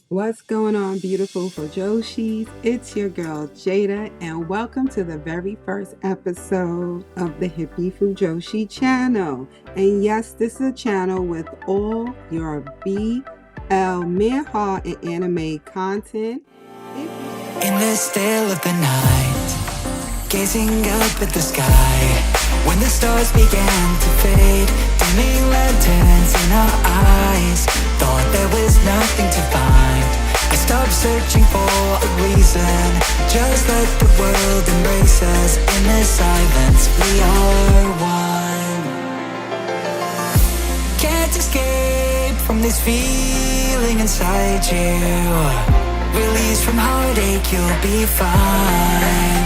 What's going on, beautiful Fujoshis? It's your girl Jada, and welcome to the very first episode of the Hippie Fujoshi channel. And yes, this is a channel with all your BL Manhwa and Anime content. In the still of the night, gazing up at the sky, when the stars began to fade, dimming lanterns in our eyes, thought there was nothing to find. I stopped searching for a reason, just let the world embrace us. In the silence, we are one. Can't escape from this feeling inside you. Release from heartache, you'll be fine.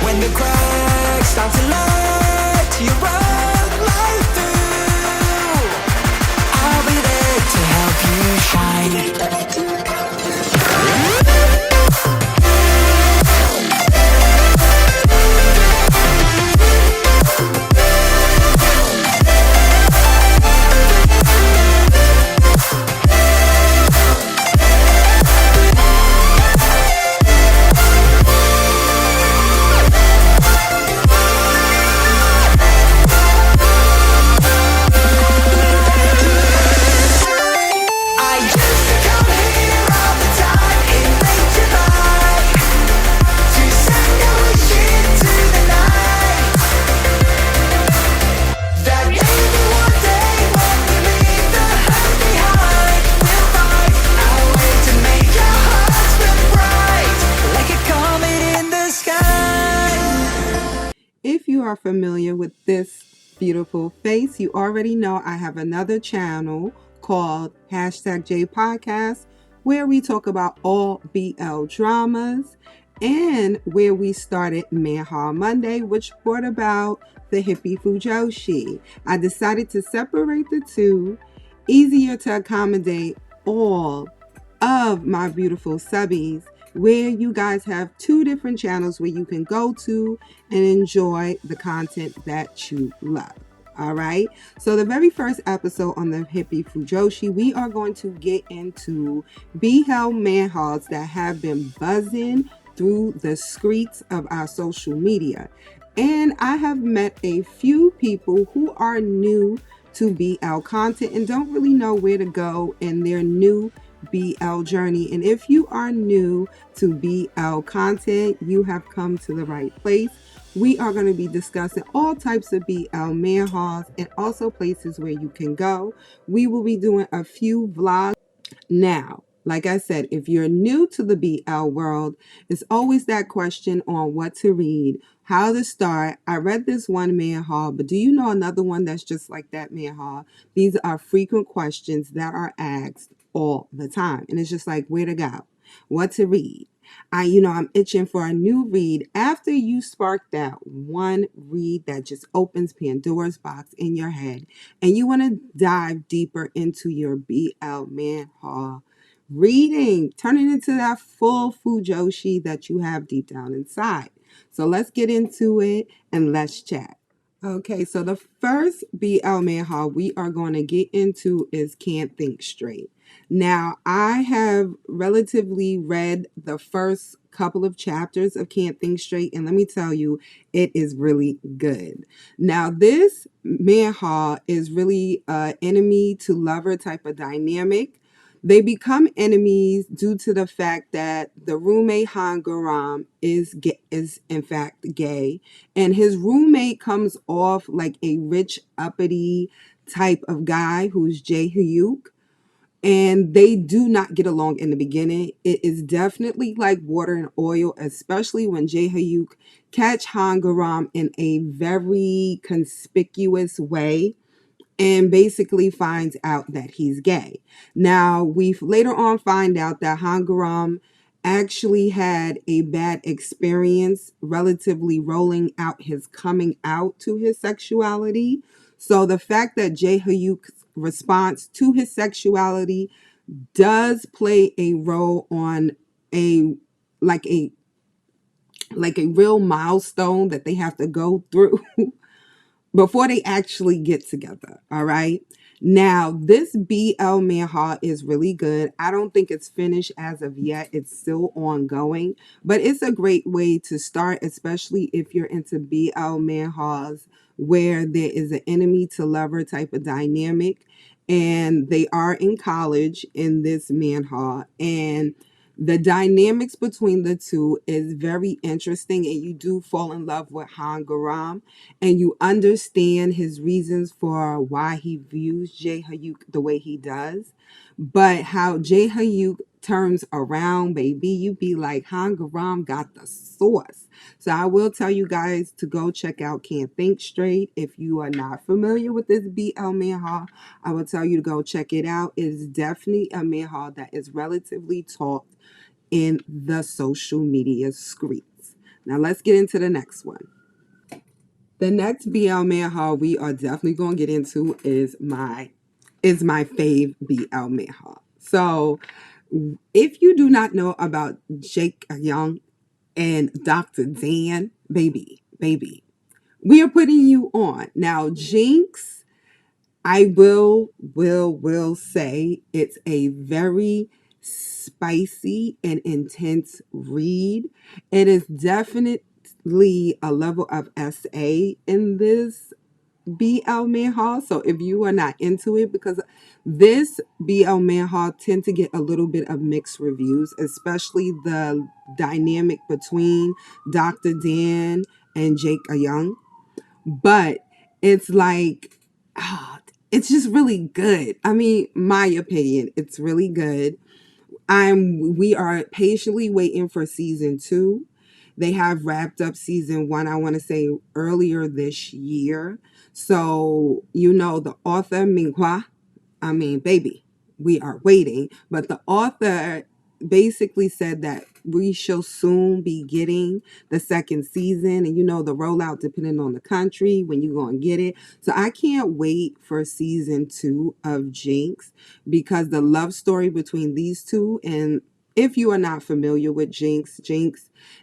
When the cracks start to let you run light through, I'll be there to help you shine. If you are familiar with this beautiful face, you already know I have another channel called #J Podcast, where we talk about all BL dramas and where we started Manhwa Monday, which brought about the Hippie Fujoshi. I decided to separate the two, easier to accommodate all of my beautiful subbies, where you guys have two different channels where you can go to and enjoy the content that you love. All right. So the very first episode on the Hippie Fujoshi, we are going to get into BL Manhwas that have been buzzing through the streets of our social media. And I have met a few people who are new to BL content and don't really know where to go in their new BL journey. And if you are new to BL content, you have come to the right place. We are going to be discussing all types of BL manhwas and also places where you can go. We will be doing a few vlogs. Now, like I said, if you're new to the BL world, it's always that question on what to read, how to start. I read this one manhwa, but do you know another one that's just like that manhwa? These are frequent questions that are asked all the time. And it's just like, where to go, what to read. I'm itching for a new read. After you spark that one read that just opens Pandora's box in your head and you want to dive deeper into your BL manhwa reading, turning into that full Fujoshi that you have deep down inside. So let's get into it and let's chat. Okay, so the first BL manhwa we are going to get into is Can't Think Straight. Now, I have relatively read the first couple of chapters of Can't Think Straight, and let me tell you, it is really good. Now, this manhwa is really enemy to lover type of dynamic. They become enemies due to the fact that the roommate Han Garam is in fact gay, and his roommate comes off like a rich uppity type of guy who's Johyun, and they do not get along in the beginning. It is definitely like water and oil, especially when Johyun catch Han Garam in a very conspicuous way and basically finds out that he's gay. Now, we later on find out that Hangaram actually had a bad experience relatively rolling out his coming out to his sexuality. So the fact that Jae-hyuk's response to his sexuality does play a role on a like a like a real milestone that they have to go through before they actually get together. All right. Now, this BL Manhwa is really good. I don't think it's finished as of yet. It's still ongoing, but it's a great way to start, especially if you're into BL Manhwas where there is an enemy to lover type of dynamic. And they are in college in this manhwa. And the dynamics between the two is very interesting, and you do fall in love with Han Garam, and you understand his reasons for why he views Jae Hyuk the way he does. But how Jae Hyuk turns around, baby, you be like, Han Garam got the sauce. So I will tell you guys to go check out Can't Think Straight. If you are not familiar with this BL manhwa, I will tell you to go check it out. It is definitely a manhwa that is relatively taught in the social media streets. Now let's get into the next one. The next BL manhwa we are definitely going to get into is my fave BL manhwa. So if you do not know about Jake Young and Dr. Dan, baby, we are putting you on. Now, Jinx, I will say it's a very spicy and intense read. It is definitely a level of SA in this BL Manhwa. So if you are not into it, because this BL Manhwa tend to get a little bit of mixed reviews, especially the dynamic between Dr. Dan and Jake Young. But it's like, ah, it's just really good. I mean, my opinion, it's really good. We are patiently waiting for season 2. They have wrapped up season 1, I want to say earlier this year. So, the author Minghua, I mean, baby, we are waiting. But the author basically said that we shall soon be getting the second season, and the rollout depending on the country when you're going to get it. So I can't wait for season 2 of Jinx, because the love story between these two, and if you are not familiar with Jinx,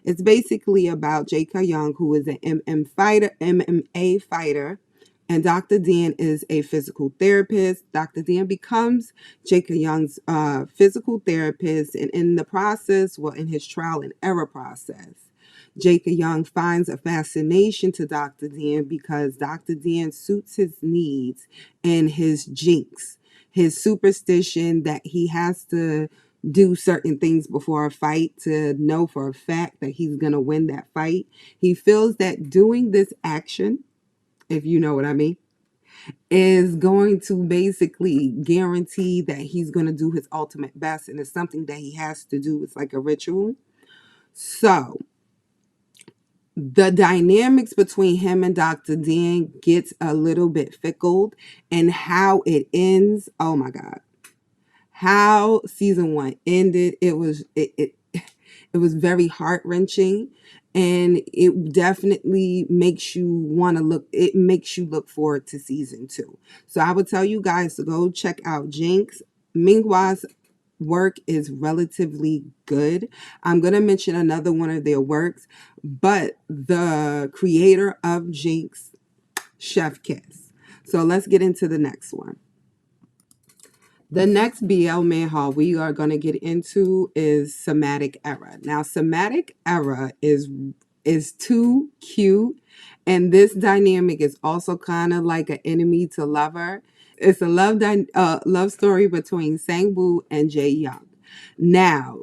it's basically about Jae Young, who is an MMA fighter, and Dr. Dan is a physical therapist. Dr. Dan becomes Jae Young's physical therapist, and in the process, in his trial and error process, Jae Young finds a fascination to Dr. Dan because Dr. Dan suits his needs and his jinx, his superstition that he has to do certain things before a fight to know for a fact that he's going to win that fight. He feels that doing this action, if you know what I mean, is going to basically guarantee that he's going to do his ultimate best, and it's something that he has to do. It's like a ritual. So the dynamics between him and Dr. Dan gets a little bit fickled, and how it ends, oh my God. How season 1 ended, it was very heart-wrenching, and it definitely makes you look forward to season 2. So I would tell you guys to go check out Jinx. Minghwa's work is relatively good. I'm going to mention another one of their works, but the creator of Jinx, Chef Kiss. So let's get into the next one. The next BL manhwa we are going to get into is Somatic Era. Now, Somatic Era is too cute, and this dynamic is also kind of like an enemy to lover. It's a love story between Sangwoo and Jae Young. Now,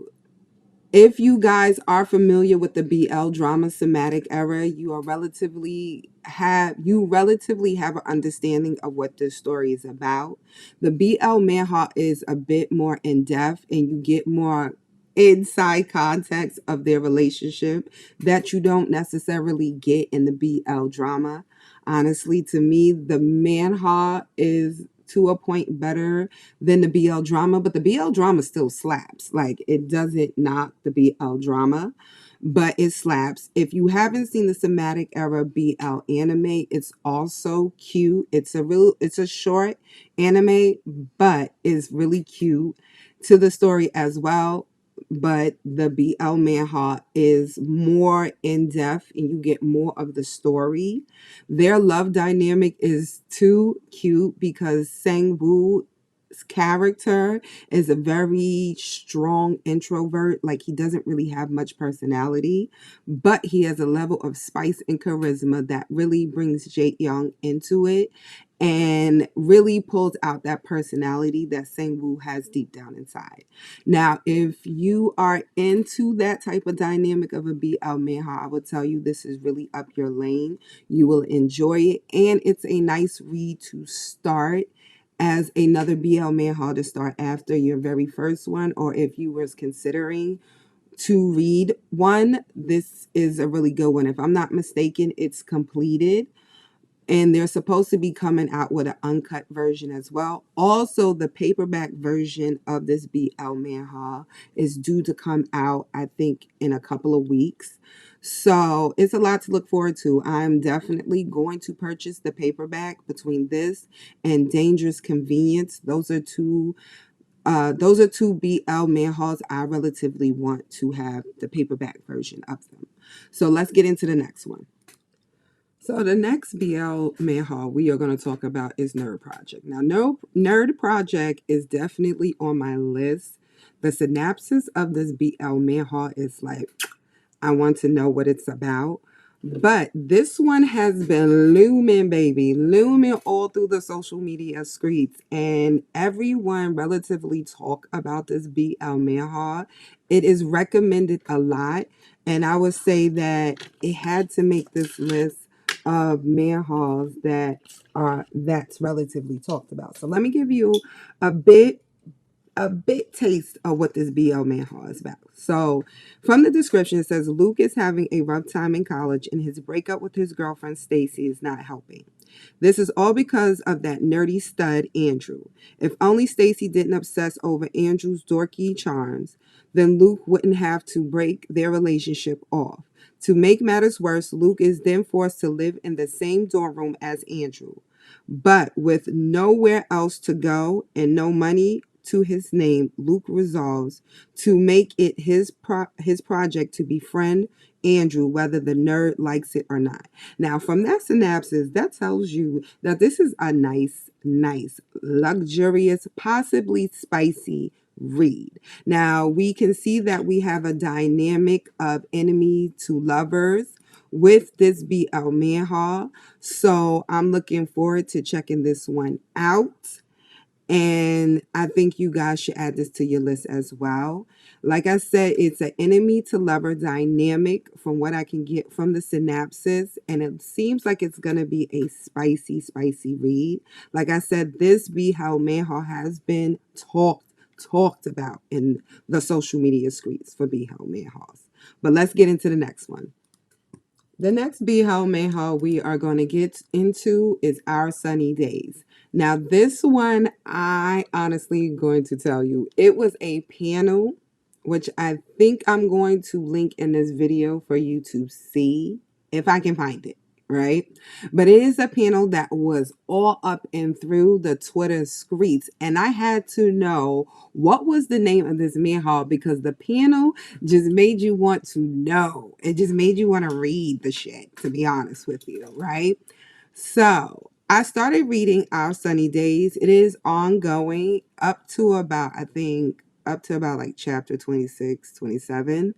if you guys are familiar with the BL drama Somatic Era, you relatively have an understanding of what this story is about. The BL manhwa is a bit more in depth, and you get more inside context of their relationship that you don't necessarily get in the BL drama. Honestly, to me, the manhwa is to a point better than the BL drama, but the BL drama still slaps. Like, it doesn't knock the BL drama, but it slaps. If you haven't seen the Somatic Era BL anime, it's also cute. It's a short anime, but it's really cute to the story as well. but the BL Manhwa is more in depth and you get more of the story. Their love dynamic is too cute because Sang-woo's character is a very strong introvert. Like, he doesn't really have much personality, but he has a level of spice and charisma that really brings Jae-young into it and really pulls out that personality that Sang-woo has deep down inside. Now, if you are into that type of dynamic of a BL Manhwa, I would tell you this is really up your lane. You will enjoy it, and it's a nice read to start as another BL Manhwa to start after your very first one, or if you was considering to read one, this is a really good one. If I'm not mistaken, it's completed and they're supposed to be coming out with an uncut version as well. Also, the paperback version of this BL Manhwa is due to come out, I think, in a couple of weeks. So it's a lot to look forward to. I'm definitely going to purchase the paperback between this and Dangerous Convenience. Those are two BL Manhwas I relatively want to have the paperback version of them. So let's get into the next one. So the next BL Manhwa we are going to talk about is Nerd Project. Now, Nerd Project is definitely on my list. The synopsis of this BL Manhwa is like, I want to know what it's about. But this one has been looming, baby, looming all through the social media streets. And everyone relatively talk about this BL Manhwa. It is recommended a lot. And I would say that it had to make this list of manhwas that's relatively talked about. So let me give you a bit taste of what this BL Manhwa is about. So, from the description, it says Luke is having a rough time in college, and his breakup with his girlfriend Stacy is not helping. This is all because of that nerdy stud Andrew. If only Stacy didn't obsess over Andrew's dorky charms, then Luke wouldn't have to break their relationship off. To make matters worse, Luke is then forced to live in the same dorm room as Andrew. But with nowhere else to go and no money to his name, Luke resolves to make it his project to befriend Andrew, whether the nerd likes it or not. Now, from that synopsis, that tells you that this is a nice, luxurious, possibly spicy read. Now, we can see that we have a dynamic of enemy to lovers with this BL Manhwa. So I'm looking forward to checking this one out. And I think you guys should add this to your list as well. Like I said, it's an enemy to lover dynamic from what I can get from the synopsis. And it seems like it's going to be a spicy read. Like I said, this BL Manhwa has been talked about in the social media streets for BL Manhwas. But let's get into the next one. The next BL Manhwa we are going to get into is Our Sunny Days. Now, this one, I honestly going to tell you, it was a panel, which I think I'm going to link in this video for you to see, if I can find it, right? But it is a panel that was all up and through the Twitter streets, and I had to know what was the name of this manhwa because the panel just made you want to know. It just made you want to read the shit, to be honest with you, right? So I started reading Our Sunny Days. It is ongoing up to about, like chapter 26, 27.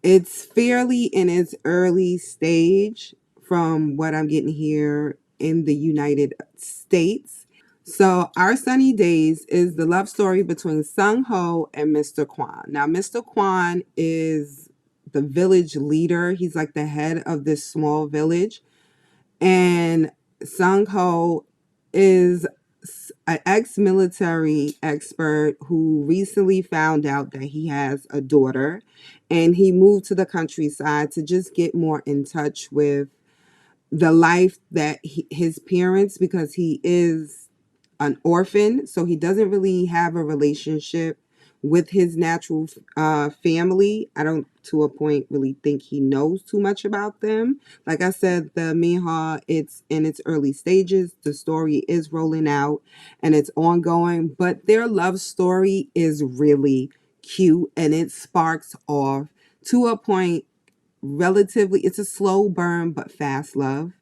It's fairly in its early stage from what I'm getting here in the United States. So Our Sunny Days is the love story between Sung-ho and Mr. Kwon. Now, Mr. Kwon is the village leader. He's like the head of this small village. And Sung-ho is an ex-military expert who recently found out that he has a daughter, and he moved to the countryside to just get more in touch with the life that his parents, because he is an orphan, so he doesn't really have a relationship with his natural family. I don't, to a point, really think he knows too much about them. Like I said, the manhwa, it's in its early stages. The story is rolling out and it's ongoing, but their love story is really cute, and it sparks off to a point relatively, it's a slow burn but fast love.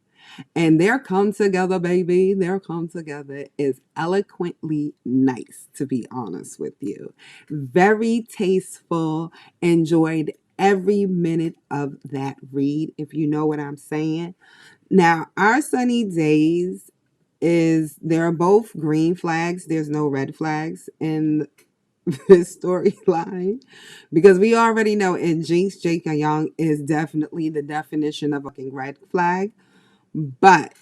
And their come together, baby, their come together is eloquently nice, to be honest with you. Very tasteful. Enjoyed every minute of that read, if you know what I'm saying. Now, Our Sunny Days is, they're both green flags. There's no red flags in this storyline, because we already know in Jinx, Jake and Young is definitely the definition of a fucking red flag. But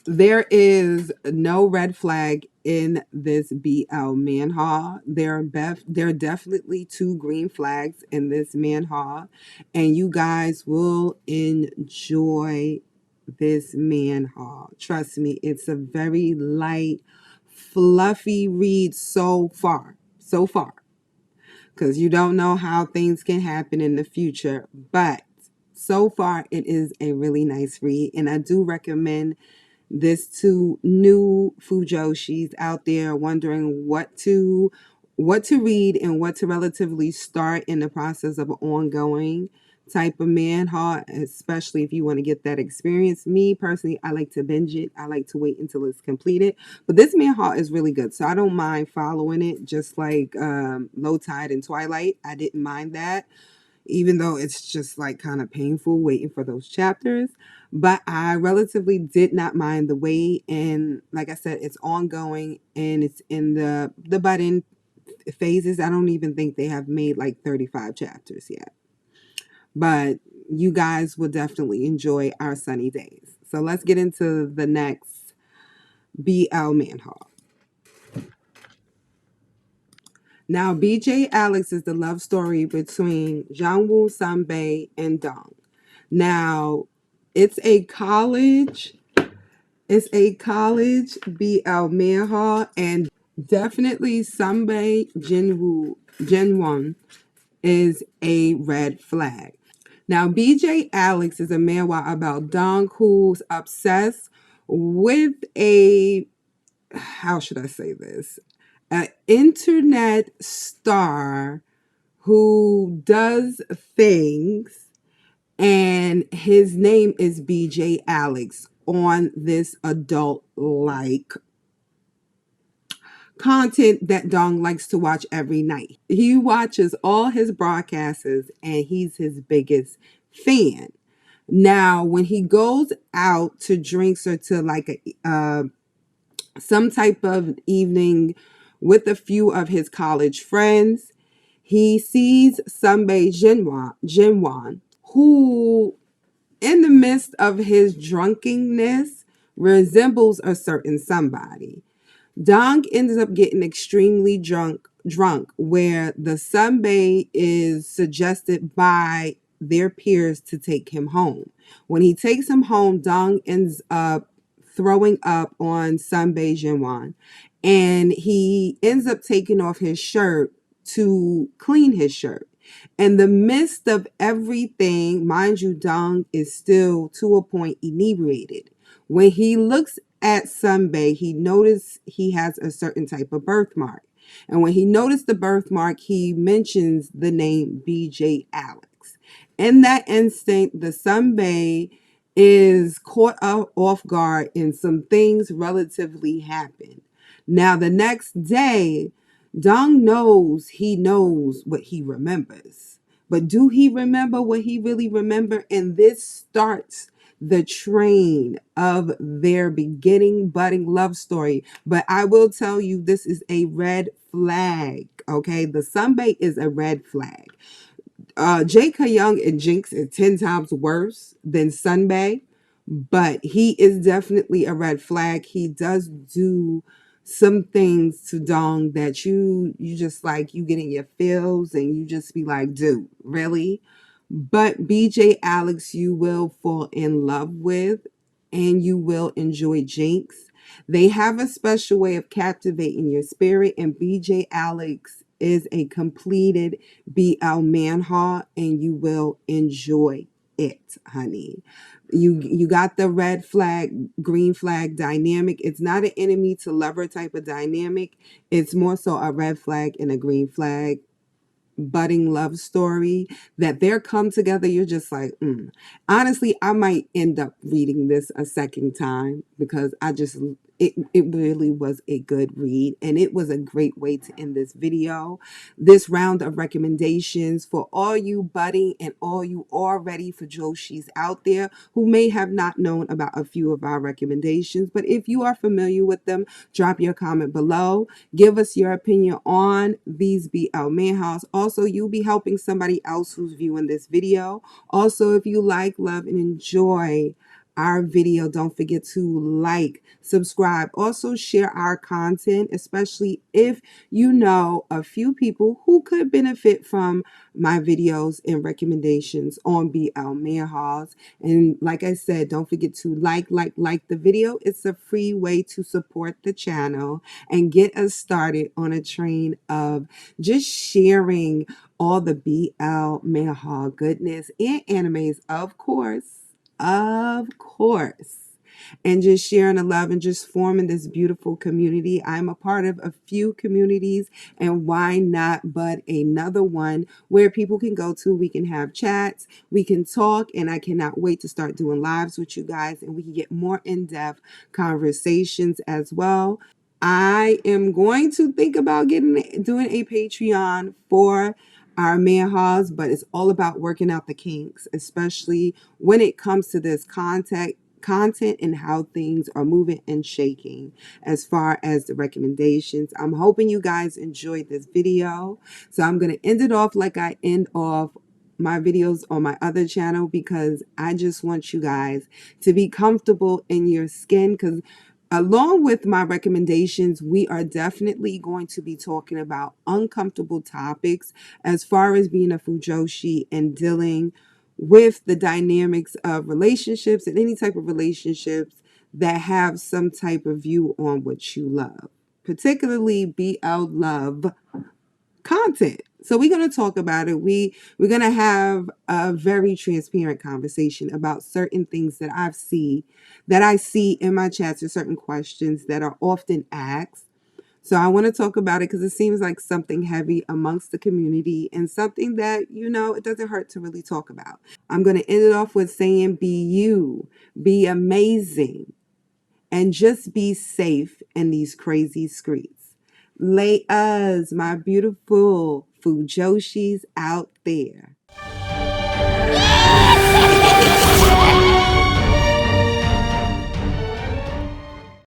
there is no red flag in this BL Manhwa. There are definitely two green flags in this Manhwa, and you guys will enjoy this Manhwa. Trust me, it's a very light, fluffy read so far. So far. Because you don't know how things can happen in the future. But so far, it is a really nice read. And I do recommend this to new Fujoshis out there wondering what to read and what to relatively start in the process of an ongoing type of manhwa, especially if you want to get that experience. Me personally, I like to binge it. I like to wait until it's completed. But this manhwa is really good, so I don't mind following it. Just like Low Tide and Twilight, I didn't mind that, even though it's just like kind of painful waiting for those chapters. But I relatively did not mind the wait. And like I said, it's ongoing and it's in the budding phases. I don't even think they have made like 35 chapters yet. But you guys will definitely enjoy Our Sunny Days. So let's get into the next BL Manhwa. Now, BJ Alex is the love story between Jangwoo, Sanbei, and Dong. Now, it's a college BL Manhwa, and definitely Sanbei Jinwon is a red flag. Now, BJ Alex is a manhwa about Dong, who's obsessed with a, how should I say this? An internet star who does things, and his name is BJ Alex on this adult like content that Dong likes to watch every night. He watches all his broadcasts and he's his biggest fan. Now, when he goes out to drinks or to like a some type of evening with a few of his college friends, he sees Sanbei Jinwon, who, in the midst of his drunkenness, resembles a certain somebody. Dong ends up getting extremely drunk, where the Sanbei is suggested by their peers to take him home. When he takes him home, Dong ends up throwing up on Sanbei Jinwon, and he ends up taking off his shirt to clean his shirt. In the midst of everything, mind you, Dong is still to a point inebriated. When he looks at Sanbei, he noticed he has a certain type of birthmark. And when he noticed the birthmark, he mentions the name BJ Alex. In that instant, the Sanbei is caught off guard and some things relatively happen. Now, the next day, Dong knows what he remembers. But do he remember what he really remember? And this starts the train of their beginning budding love story. But I will tell you, this is a red flag. Okay, the Sanbei is a red flag. Jake Young and Jinx is 10 times worse than Sanbei, but he is definitely a red flag. He does do some things to Dong that you just like, you get in your feels and you just be like, dude, really? But BJ Alex, you will fall in love with and you will enjoy Jinx. They have a special way of captivating your spirit, and BJ Alex is a completed BL Manhwa, and you will enjoy it, honey. You got the red flag, green flag dynamic. It's not an enemy to lover type of dynamic. It's more so a red flag and a green flag budding love story that they're come together. You're just like, honestly, I might end up reading this a second time because it really was a good read, and it was a great way to end this video. This round of recommendations for all you budding and all you already Fujoshis out there who may have not known about a few of our recommendations, but if you are familiar with them, drop your comment below. Give us your opinion on these BL Manhwas. Also, you'll be helping somebody else who's viewing this video. Also, if you like, love, and enjoy our video, don't forget to like, subscribe, also share our content, especially if you know a few people who could benefit from my videos and recommendations on BL Manhwas. And like I said, don't forget to like the video. It's a free way to support the channel and get us started on a train of just sharing all the BL Manhwa goodness and animes, of course. Of course. And just sharing the love and just forming this beautiful community. I'm a part of a few communities, and why not but another one where people can go to. We can have chats, we can talk, and I cannot wait to start doing lives with you guys, and we can get more in-depth conversations as well. I am going to think about doing a Patreon for our manhwas, but it's all about working out the kinks, especially when it comes to this content and how things are moving and shaking as far as the recommendations. I'm hoping you guys enjoyed this video. So I'm going to end it off like I end off my videos on my other channel, because I just want you guys to be comfortable in your skin, because along with my recommendations, we are definitely going to be talking about uncomfortable topics as far as being a Fujoshi and dealing with the dynamics of relationships and any type of relationships that have some type of view on what you love, particularly BL love content. So we're going to talk about it. We're going to have a very transparent conversation about certain things that I see in my chats, or certain questions that are often asked. So I want to talk about it because it seems like something heavy amongst the community and something that, it doesn't hurt to really talk about. I'm going to end it off with saying, be you, be amazing, and just be safe in these crazy streets. Lay us, my beautiful Fujoshis out there.